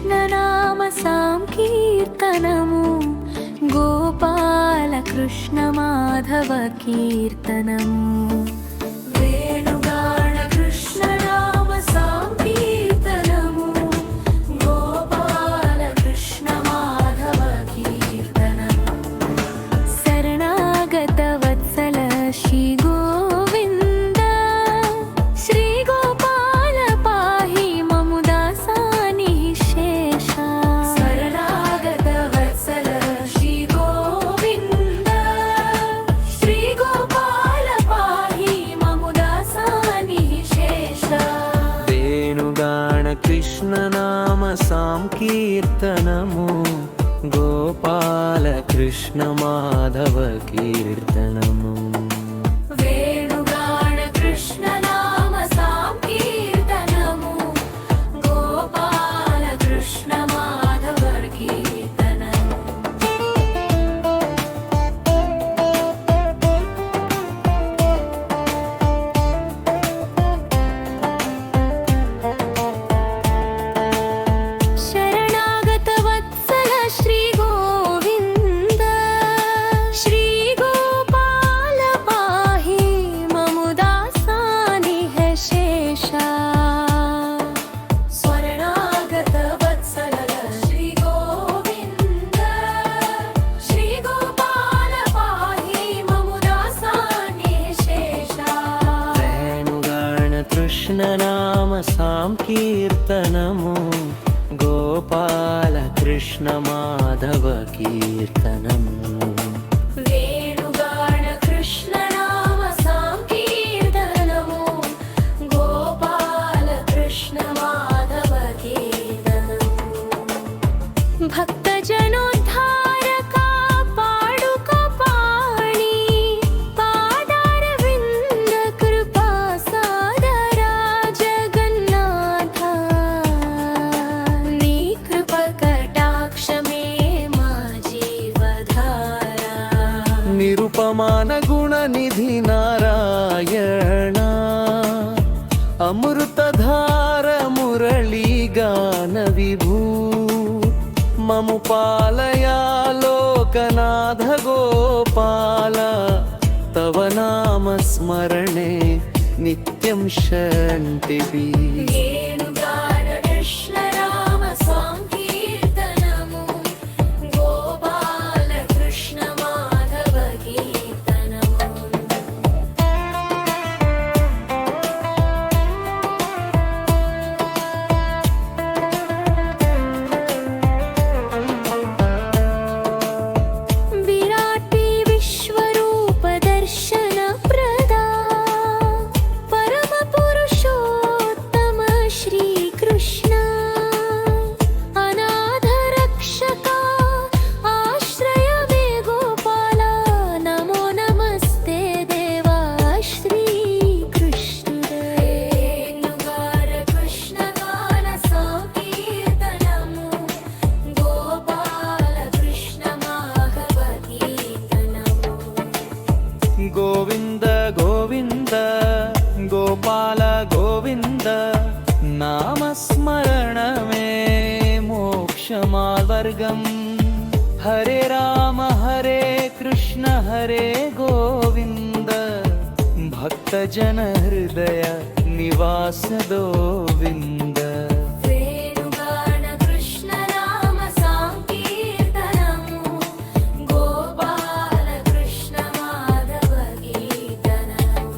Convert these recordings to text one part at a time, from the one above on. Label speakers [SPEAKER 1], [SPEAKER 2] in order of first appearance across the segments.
[SPEAKER 1] కృష్ణనామ సంకీర్తనము గోపాల కృష్ణ మాధవ కీర్తనము వేణుగాన కృష్ణనామ సంకీర్తనము గోపాల కృష్ణ మాధవ కీర్తనము శరణాగత వత్సల శ్రీ గోవింద శ్రీ గోపాల పాహి మము దాసాని శేష శరణాగత వత్సల శ్రీ గోవింద శ్రీ గోపాల పాహి మము దాసాని శేష
[SPEAKER 2] వేణుగాన కృష్ణ నామ సంకీర్తనము గోపాల కృష్ణ మాధవ కీర్తనము
[SPEAKER 1] వేణుగాన కృష్ణనామ సంకీర్తనము గోపాల కృష్ణ మాధవ కీర్తనము శరణాగత వత్సల శ్రీ గోవింద శ్రీ గోపాల పాహి మము దాసాని శేష శరణాగత వత్సల శ్రీ గోవింద శ్రీ గోపాల పాహి మము దాసాని శేష
[SPEAKER 2] వేణుగాన కృష్ణ నామ సంకీర్తనము గోపాల కృష్ణ మాధవ కీర్తనము
[SPEAKER 1] వేణుగాన కృష్ణనామ సంకీర్తనము గోపాల కృష్ణ మాధవ కీర్తనము భక్తజనోద్ధారక పాడుక పాణి పాదార వింద కృపా సాదరా జగన్నాథ నీ కృప కటాక్షమే మా జీవధారా
[SPEAKER 2] నిరుపమాన గుణ నిధి నారాయణ అమృతధార మురళీ గాన విభూ మము పాలయా లోకనాథ గోపాల తవ నామ స్మరణే నిత్యం శాంతివి
[SPEAKER 1] వేణుగాన కృష్ణనామ సంకీర్తనము గోపాల కృష్ణ మాధవ కీర్తనము విరాటి విశ్వరూప దర్శన ప్రదా పరమ పురుషోత్తమ శ్రీ కృష్ణ అనాథ రక్షక ఆశ్రయ మే గోపాల నమో నమస్తే దేవా శ్రీ కృష్ణుడేనుగార కృష్ణగాన సంకీర్తనము గోపాల కృష్ణ మాధవ కీర్తనము
[SPEAKER 2] గోవింద గోవింద గోపాల గోవింద నామస్మరణమే మోక్షమార్గం హరే రామ హరే కృష్ణ హరే గోవింద భక్తజన హృదయ నివాస గోవింద
[SPEAKER 1] వేణుగాన కృష్ణనామ సంకీర్తనము గోపాల కృష్ణ మాధవ కీర్తనము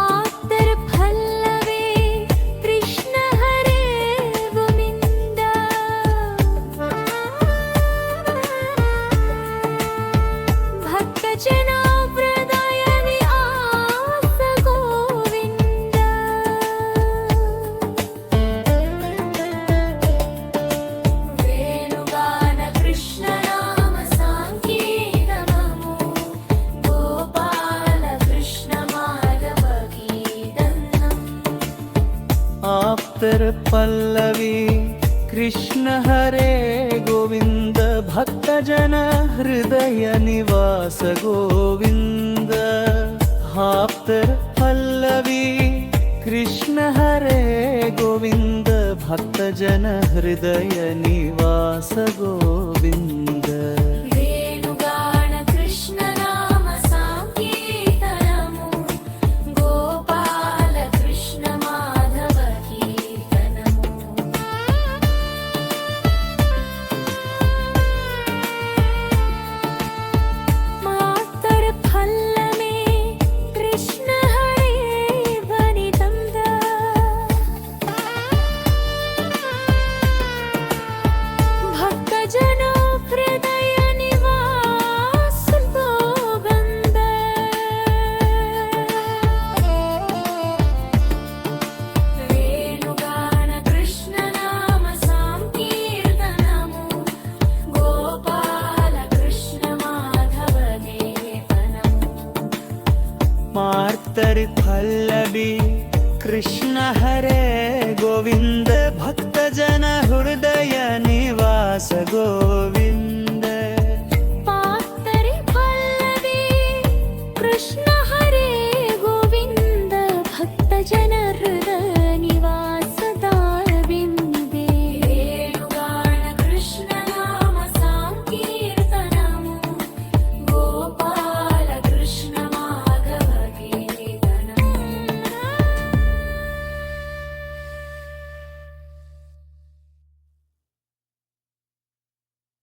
[SPEAKER 1] ఆత్తర పల్లవే కృష్ణ హరే గోవింద భక్తజనా హృదయని ఆస గోవింద వేణుగాన కృష్ణనామ సంకీర్తనము గోపాల కృష్ణ మాధవ కీర్తనము
[SPEAKER 2] ఆప్తర పల్లవి కృష్ణ హరే గోవింద भक्तजन हृदय निवास गोविन्द आप्तर पल्लवी कृष्ण हरे गोविन्द भक्तजन हृदय निवास गोविन्द
[SPEAKER 1] వేణుగాన కృష్ణ నామ సాంకీర్తనము గోపాల కృష్ణ మాధవ కీర్తనము మాతర్ ఫల్లమే కృష్ణ హరే వనితంద భక్తజన హృదయ నివాస గోవింద వేణుగాన కృష్ణ నామ సాంకీర్తనము గోపాల కృష్ణ మాధవ కీర్తనము
[SPEAKER 2] मार्तर पल्लवी कृष्ण हरे गोविन्द भक्तजन हृदय निवास गोविन्द
[SPEAKER 1] పాత్తరి పల్లవి కృష్ణ